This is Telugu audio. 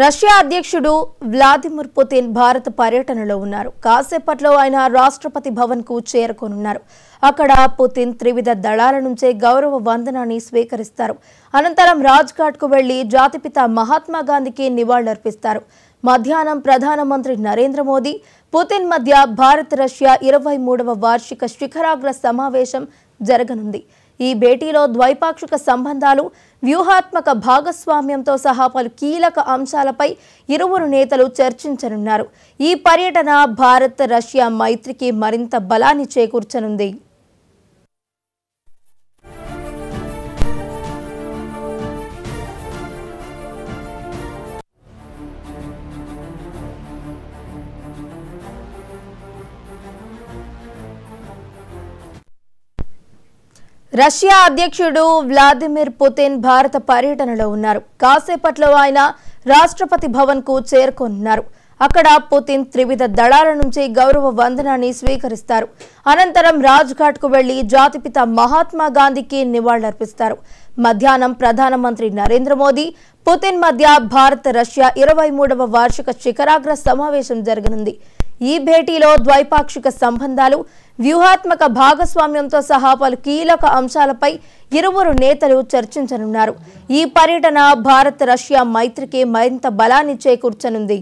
రష్యా అధ్యక్షుడు వ్లాదిమిర్ పుతిన్ భారత పర్యటనలో ఉన్నారు. కాసేపట్లో ఆయన రాష్ట్రపతి భవన్ కు చేరుకోనున్నారు. అక్కడ పుతిన్ త్రివిధ దళాల నుంచే గౌరవ వందనాన్ని స్వీకరిస్తారు. అనంతరం రాజ్ఘాట్ కు వెళ్లి జాతిపిత మహాత్మా గాంధీకి నివాళులర్పిస్తారు. మధ్యాహ్నం ప్రధానమంత్రి నరేంద్ర మోదీ, పుతిన్ మధ్య భారత్ రష్యా 23వ వార్షిక శిఖరాగ్ర సమావేశం జరగనుంది. ఈ భేటీలో ద్వైపాక్షిక సంబంధాలు, వ్యూహాత్మక భాగస్వామ్యంతో సహా పలు కీలక అంశాలపై ఇరువురు నేతలు చర్చించనున్నారు. ఈ పర్యటన భారత్ రష్యా మైత్రికి మరింత బలాన్ని చేకూర్చనుంది. రష్యా అధ్యక్షుడు వ్లాదిమిర్ పుతిన్ భారత పర్యటనలో ఉన్నారు. కాసేపట్లో ఆయన రాష్ట్రపతి భవన్ కు చేరుకోనున్నారు. అక్కడ పుతిన్ త్రివిధ దళాల నుంచి గౌరవ వందనాన్ని స్వీకరిస్తారు. అనంతరం రాజ్ఘాట్ కు వెళ్లి జాతిపిత మహాత్మా గాంధీకి నివాళులర్పిస్తారు. మధ్యాహ్నం ప్రధానమంత్రి నరేంద్ర మోదీ, పుతిన్ మధ్య భారత్ రష్యా 23వ వార్షిక శిఖరాగ్ర సమావేశం జరగనుంది. ఈ భేటీలో ద్వైపాక్షిక సంబంధాలు, వ్యూహాత్మక భాగస్వామ్యంతో సహా పలు కీలక అంశాలపై ఇరువురు నేతలు చర్చించనున్నారు. ఈ పర్యటన భారత్ రష్యా మైత్రికి మరింత బలాన్ని చేకూర్చనుంది.